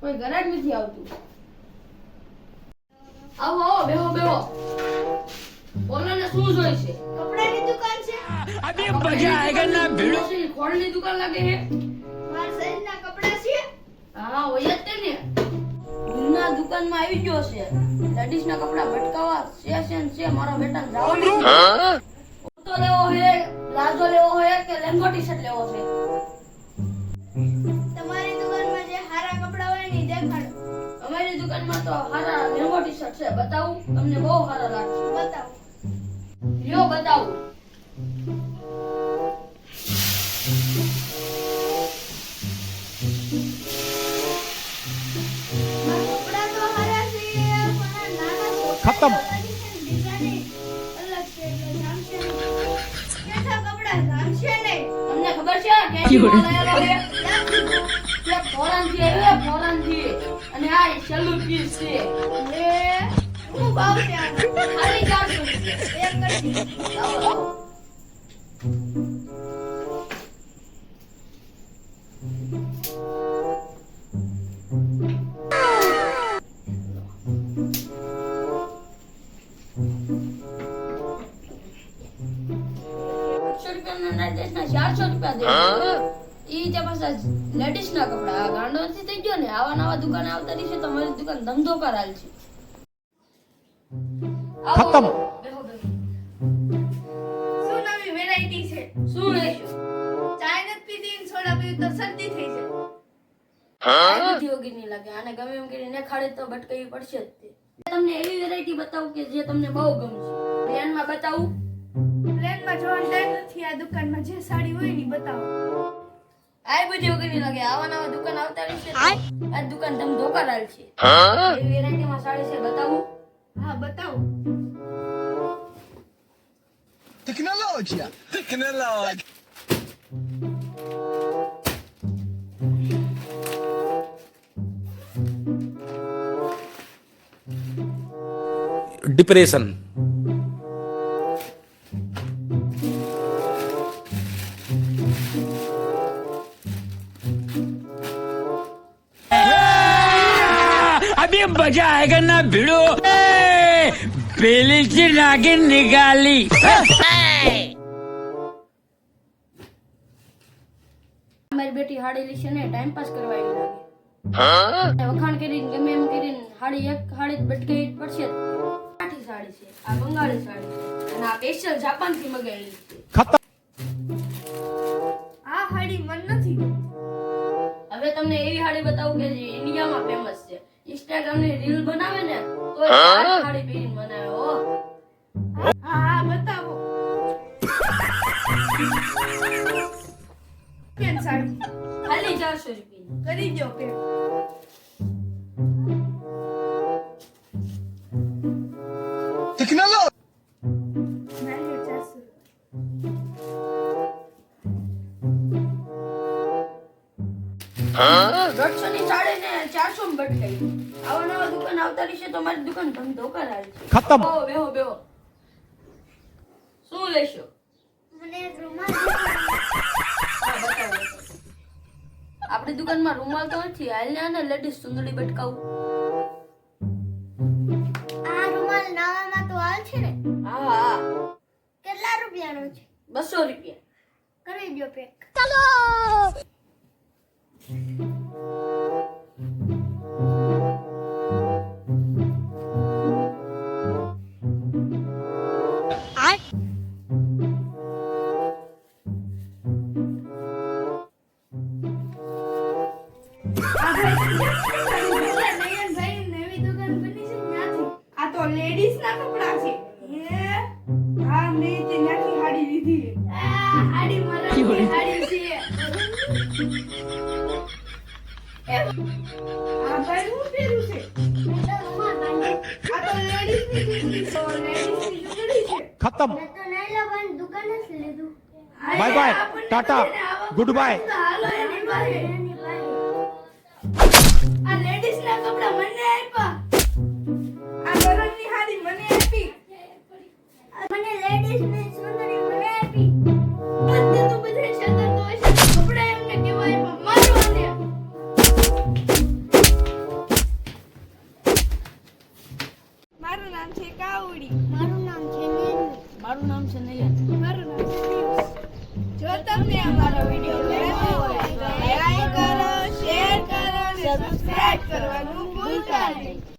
કોઈ ઘરાક નથી આવતું. આવો આવો, બેહો બેહો. બોલો ને, શું જોઈ છે? કપડાની દુકાન છે. અબે મજા આયેગા ના ભીડો. ખોળની દુકાન લાગે છે. મારા સાઈઝના કપડા છે. હા, હોય જ તે ને. ગુના દુકાનમાં આવી ગયો છે. લેડીઝના કપડા ભટકાવા છે મારા બેટા જાવ ને. તો લેવો છે, પ્લાઝો લેવો છે કે લેંગો ટી-શર્ટ લેવો છે? તમારી દુકાનમાં જે સારા કપડા હોય ને દેખાડો. અમારી દુકાનમાં તો સારા લેંગો ટી-શર્ટ છે, બતાવું તમને? બહુ સારા લાગશે. બતાવો. લ્યો બતાવું. કપડા તો સારા છે પણ નાના ખતમ. ડિઝાઇન અલગ છે એટલે જામશે નહીં. કેસા કપડા જામશે નહીં. તમને ખબર છે ક્યાંથી માલ આવેલો છે? કે ફોરેનથી આવ્યો, ફોરેનથી. અને આ છેલ્લું પીસ છે. એ શું ભાવ છે આનો? ખાલી 400 રૂપિયા. એક કરી લાવો, લાવો. ઈ જે પાછા લેડીઝ ના કપડા ગાંડો નથી થઈ ગયો ને. આવા નવા દુકાને આવતા રહેશે તો અમારી દુકાન ધંધો કરાલ છે. ખતમ. બેહો બેહો. શું નવી વેરાયટી છે? શું લેશો? ચાય નથી પીધી ને સોડા પીવી તો શરદી થઈ જાય. બધી વગર નહીં લાગે. આને ગમે એમ કરીને ખાડે તો ભટકાવી પડશે જ તે. તમને એવી વેરાયટી બતાવું કે જે તમને બહુ ગમશે. પ્લેનમાં બતાવું? પ્લેનમાં જોવાનો ટાઈમ નથી. આ દુકાનમાં જે સાડી હોય ને બતાવો. આ બધી વગર નહીં લાગે. આવા નવા દુકાન આવતા રહેશે તો આ દુકાન ધંધો કરાલ છે. એવી વેરાયટીમાં સાડી છે, બતાવું? હા બતાવો. Tecnologia. Depression. अभी मजा आएगा ना भिड़ो. पहले से नागिन निकाली. મારી બેટી હાડી લીશે ને ટાઈમ પાસ કરવા આવી લાગે. વખાણ કરીને ગમે એમ કરીને હાડી એક હાડી બટકાઈ પડશે. કાઠી સાડી છે, આ બંગાળી સાડી છે અને આ સ્પેશિયલ જાપાન થી મગાવેલી છે. खत्म. આ હાડી મન નથી ગમતી. હવે તમને એવી હાડી બતાવું કે જે ઇન્ડિયામાં ફેમસ છે. ઇન્સ્ટાગ્રામ ની રીલ બનાવે ને તો એ હાડી પહેરીને બનાવે. ઓ હા હા બતાવો. કેમ સાડી ખાલી 400 રૂપિયા. કરી દો કે Technology. નાની 150 ની સાડી ને 400 માં બટકાઈ. આવા નવા દુકાન આવતા રહેશે તો મારી દુકાન ધંધો કરાવી છે. ખતમ. બેહો બેહો બેહો. શું લેશો? મને રૂમાલ હા, બતાવો, બતાવો. આપણી દુકાનમાં રૂમાલ તો નથી. હાલ ને લેડીઝ સુંદરી બટકાવું. આ રૂમાલ નવામાં તો હાલ છે ને. હા હા, કેટલા રૂપિયાનો છે? 200 રૂપિયા. કરી દો પેક. લેડીઝ ના કપડા છે. હા મેં તે નાખી હાડી લીધી. હાડી મારા હાડી છે. આ ભાઈ હું પહેરું છે. આ તો લેડીઝ ની જુગડી છે. લેડીઝ ની જુગડી છે. खत्म. મેં તો નૈલા બંધ દુકાન જ લીધું. Bye bye. Tata. Good bye. હાલો એની પાસે. આ લેડીઝ ના કપડા મને આપ્યા. આપી. અંતે તો બધાય છેતરતો હશે. આપણે એમને કહેવાય એમાં મારવાને. મારું નામ છે કાવડી. મારું નામ છે નયન. મારું નામ છે પિયુષ. જો તમને અમારો વિડિયો ગમ્યો હોય તો લાઈક કરો, શેર કરો અને સબસ્ક્રાઇબ કરવાનું ભૂલતા નહીં.